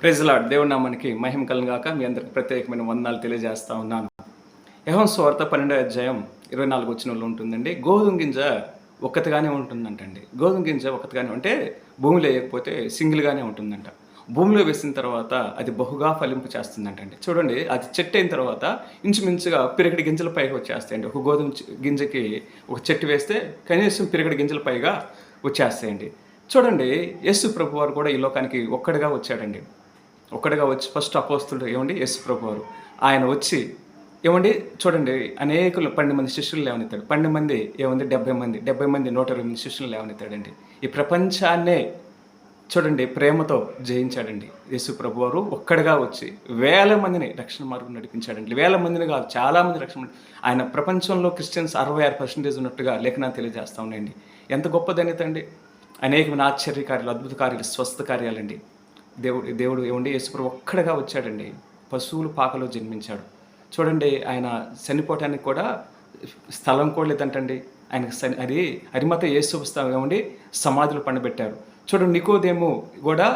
Praise lord. దేవుని నామానికి మహిమ కలుగుగాక. మీ అందరికి ప్రత్యేకమైన వందనాలు తెలియజేస్తా ఉన్నాను. యోహాను సువార్త 12వ అధ్యాయం 24 వచనంలో ఉంటుందండి. గోధుమ గింజ ఒక్కటిగానే ఉంటుందంటండి. గోధుమ గింజ ఒక్కటిగానే అంటే భూమిలో వేయకపోతే సింగిల్గానే ఉంటుందంట. భూమిలో వేసిన తర్వాత అది బహుగా ఫలింపు చేస్తుందంటండి. చూడండి, అది చెట్టు అయిన తర్వాత ఇంచుమించుగా పిరికిడి గింజల పైగా వచ్చేస్తాయండి. ఒక గోధుమ గింజకి ఒక చెట్టు వేస్తే కనీసం పిరికిడి గింజల పైగా వచ్చేస్తాయండి. చూడండి, యేసు ప్రభు వారు కూడా ఈ లోకానికి ఒక్కడిగా వచ్చాడండి. ఒక్కడిగా వచ్చి ఫస్ట్ అపోస్తులు ఏమండి యేసు ప్రభు వారు ఆయన వచ్చి ఏమండి చూడండి, అనేకులు 12 మంది శిష్యులు లేవనెత్తాడు. 12 మంది ఏముంది 70 మంది 120 శిష్యులు లేవనెత్తాడండి. ఈ ప్రపంచాన్నే చూడండి ప్రేమతో జయించాడండి యేసు ప్రభు వారు. ఒక్కడిగా వచ్చి వేల మందిని రక్షణ మార్గం నడిపించాడండి. వేల మందిని కాదు, చాలా మంది రక్షణ. ఆయన ప్రపంచంలో క్రిస్టియన్స్ 66% ఉన్నట్టుగా లేఖనాలు తెలియజేస్తా ఉన్నాయండి. ఎంత గొప్ప ధన్యత అండి. అనేకమైన ఆశ్చర్య కార్యాలు, అద్భుత కార్యాలు, స్వస్థ కార్యాలండి. దేవుడు ఏమండి యేసుప్రభు ఒక్కడిగా వచ్చాడండి. పశువుల పాకలో జన్మించాడు. చూడండి, ఆయన చనిపోవటానికి కూడా స్థలం కూడా లేదంటండి. ఆయనకి అది అరిమత యేసు ఏమండి సమాధులు పండబెట్టారు. చూడండి, నికోదేము కూడా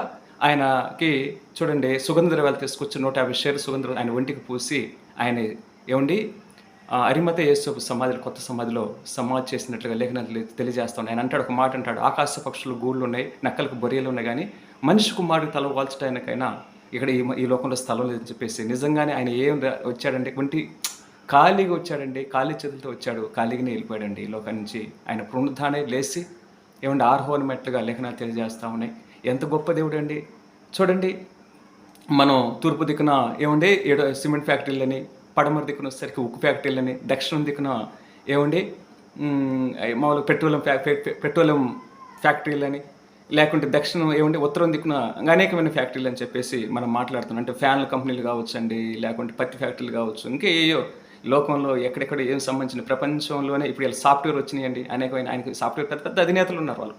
ఆయనకి చూడండి సుగంధ ద్రవ్యాలు తీసుకొచ్చి 150 షేర్లు సుగంధ ఆయన ఒంటికి పూసి ఆయన ఏమండి అరిమత యేసు సమాధిలో, కొత్త సమాధిలో సమాధి చేసినట్లుగా లేఖనాలు తెలియజేస్తాను. ఆయన అంటాడు, ఒక మాట అంటాడు, ఆకాశ పక్షులు గూళ్ళు ఉన్నాయి, నక్కలకు బొరియలు ఉన్నాయి, కానీ మనిషి కుమారుడు తల వాల్చడానికైనా ఇక్కడ ఈ లోకంలో స్థలం లేదని చెప్పేసి నిజంగానే ఆయన ఏం వచ్చాడంటే ఒంటి ఖాళీగా వచ్చాడండి. ఖాళీ చేతులతో వచ్చాడు, ఖాళీగానే వెళ్ళిపోయాడండి ఈ లోకం నుంచి. ఆయన పునరుద్ధానే లేచి ఏమంటే ఆర్హోనమెట్లుగా లేఖనాలు తెలియజేస్తూ ఉన్నాయి. ఎంత గొప్ప దేవుడు అండి. చూడండి, మనం తూర్పు దిక్కున ఏమండి సిమెంట్ ఫ్యాక్టరీలని, పడమర దిక్కున వచ్చేసరికి ఉక్కు ఫ్యాక్టరీలని, దక్షిణం దిక్కున ఏమండి మామూలుగా పెట్రోలియం ఫ్యాక్టరీలని, లేకుంటే దక్షిణం ఏమంటే ఉత్తరం దిక్కున అనేకమైన ఫ్యాక్టరీలు అని చెప్పేసి మనం మాట్లాడుతున్నాం. అంటే ఫ్యాన్ల కంపెనీలు కావచ్చండి, లేకుంటే పత్తి ఫ్యాక్టరీలు కావచ్చు, ఇంకా ఏయో లోకంలో ఎక్కడెక్కడ ఏం సంబంధించిన ప్రపంచంలోనే ఇప్పుడు ఇలా సాఫ్ట్వేర్ వచ్చినాయండి. అనేకమైన ఆయనకి సాఫ్ట్వేర్ పెద్ద పెద్ద అధినేతలు ఉన్నారు. వాళ్ళు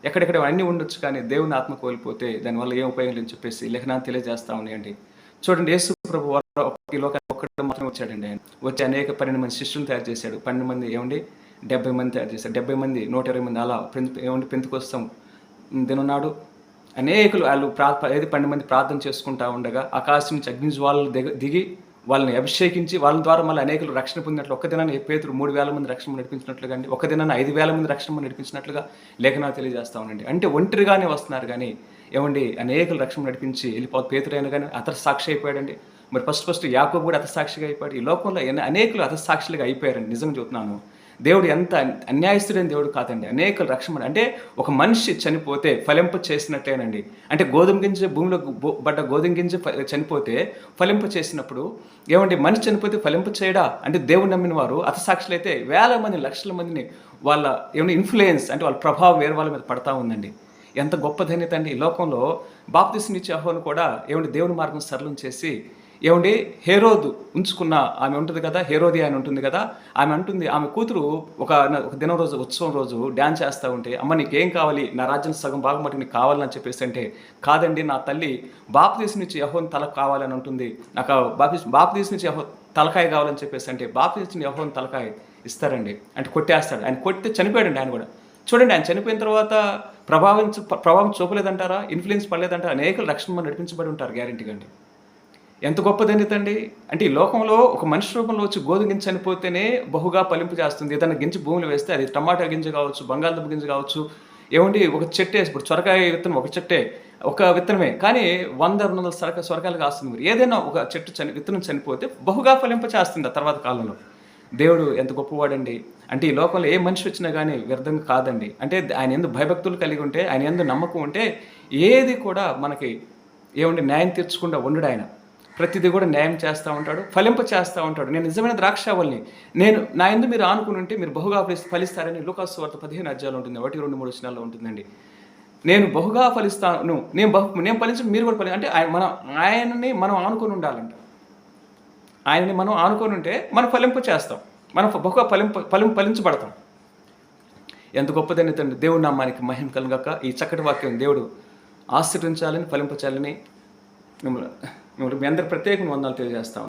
ఎక్కడెక్కడ అన్నీ ఉండొచ్చు, కానీ దేవుని ఆత్మ కోల్పోతే దానివల్ల ఏం ఉపయోగం లేదని చెప్పేసి లేఖనాలు తెలియజేస్తూ ఉన్నాయండి. చూడండి, యేసు ప్రభు ఈ లోకానికి ఒక్కడే మాత్రం వచ్చాడండి. ఆయన వచ్చి అనేక 12 మంది శిష్యులను తయారు చేశాడు. 12 మంది ఏమండి 70 మంది తయారు చేశాడు. 70 మంది 120 మంది అలా ఏమండి పెంతుకొస్తాం దిననాడు అనేకులు వాళ్ళు 12 మంది ప్రార్థన చేసుకుంటూ ఉండగా ఆకాశం నుంచి అగ్నిజ్వాలలు దిగి వాళ్ళని అభిషేకించి వాళ్ళ ద్వారా మళ్ళీ అనేకులు రక్షణ పొందినట్లు, ఒక్క దినాన్ని పేతురు 3,000 మంది రక్షణ నడిపించినట్లుగా అండి, ఒక దినాన్ని 5,000 మంది రక్షణ నడిపించినట్లుగా లేఖనాలు తెలియజేస్తూ ఉండండి. అంటే ఒంటరిగానే వస్తున్నారు, కానీ ఏమండి అనేకులు రక్షణ నడిపించి పేతురైనా కానీ అతను సాక్షి అయిపోయాడండి. మరి ఫస్ట్ యాకోబు కూడా సాక్షిగా అయిపోయాడు. ఈ లోకంలో అనేకులు సాక్షులుగా అయిపోయారండి. నిజంగా చెబుతున్నాను, దేవుడు ఎంత అన్యాయస్తుడైన దేవుడు కాదండి. అనేకలు రక్షణ అంటే ఒక మనిషి చనిపోతే ఫలింప చేసినట్టేనండి. అంటే గోధుమ గింజ భూమిలో పడ్డ గోధుమ గింజ చనిపోతే ఫలింప చేసినప్పుడు ఏమండి మనిషి చనిపోతే ఫలింప చేయడా అంటే దేవుడు నమ్మిన వారు సాక్షులు అయితే వేల మంది లక్షల మందిని వాళ్ళ ఏమైనా ఇన్ఫ్లుయెన్స్ అంటే వాళ్ళ ప్రభావం వేరే వాళ్ళ మీద పడతా ఉందండి. ఎంత గొప్ప ధన్యత అండి. ఈ లోకంలో బాప్తిస్మిచ్చే యోహాను కూడా ఏమంటే దేవుని మార్గం సరళం చేసి ఏమండి హేరోదు ఉంచుకున్న ఆమె ఉంటుంది కదా, హేరోది ఆయన ఉంటుంది కదా, ఆమె అంటుంది, ఆమె కూతురు ఒక దినం రోజు ఉత్సవం రోజు డ్యాన్స్ చేస్తూ ఉంటే, అమ్మ నీకేం కావాలి, నా రాజ్యం సగం భాగం మటుకు నీకు కావాలని చెప్పేసి అంటే, కాదండి నా తల్లి బాప్తిస్మ నుంచి యెహోవాను తల కావాలని ఉంటుంది, నాకు బాప్తిస్మ నుంచి తలకాయ కావాలని చెప్పేసి అంటే బాప్తిస్మ యెహోవాను తలకాయ ఇస్తారండి. అంటే కొట్టేస్తాడు. ఆయన కొట్టితే చనిపోయాడండి ఆయన కూడా. చూడండి, ఆయన చనిపోయిన తర్వాత ప్రభావం చూపలేదంటారా, ఇన్ఫ్లుయెన్స్ పడలేదంటారా, అనేకలు రక్షణ నడిపించబడి ఉంటారు గ్యారెంటీగా అండి. ఎంత గొప్ప ధన్యత అండి. అంటే ఈ లోకంలో ఒక మనిషి రూపంలో వచ్చి గోధుమ గింజ చనిపోతేనే బహుగా ఫలింపు చేస్తుంది. ఏదైనా గింజ భూమిలో వేస్తే అది టమాటా గింజ కావచ్చు, బంగాళదుంప గింజ కావచ్చు, ఏమండి ఒక చెట్టే, ఇప్పుడు సొరకాయ విత్తనం ఒక చెట్టే, ఒక విత్తనమే, కానీ 100-200 సొరకాయలు కాస్తుంది. మరి ఏదైనా ఒక చెట్టు విత్తనం చనిపోతే బహుగా ఫలింప చేస్తుంది ఆ తర్వాత కాలంలో. దేవుడు ఎంత గొప్పవాడండి. అంటే ఈ లోకంలో ఏ మనిషి వచ్చినా కానీ వ్యర్థంగా కాదండి. అంటే ఆయన ఎందు భయభక్తులు కలిగి ఉంటే, ఆయన ఎందు నమ్మకం ఉంటే ఏది కూడా మనకి ఏమండి న్యాయం తీర్చకుండా ఉండడు. ఆయన ప్రతిదీ కూడా న్యాయం చేస్తూ ఉంటాడు, ఫలింప చేస్తూ ఉంటాడు. నేను నిజమైన ద్రాక్షావల్ని, నేను నా ఎందు మీరు ఆనుకుని ఉంటే మీరు బహుగా ఫలిస్తారని లూకాసు సువార్త 15 అధ్యాయాలు ఉంటుంది, 1-2-3 వచనాల్లో ఉంటుందండి. నేను బహుగా ఫలిస్తాను, నేను ఫలించి మీరు కూడా ఫలి అంటే ఆయనని మనం ఆనుకొని ఉండాలంట. ఆయనని మనం ఆనుకొని ఉంటే మనం ఫలింప చేస్తాం, మనం బహుగా ఫలించబడతాం. ఎంత గొప్పదని తండ్రి. దేవుడి నామానికి మహిమ కలుగాక. ఈ చక్కటి వాక్యం దేవుడు ఆశీర్వదించాలని, ఫలింపచేయాలని మీ అందరి ప్రత్యేక వందనాలు తెలియజేస్తాం.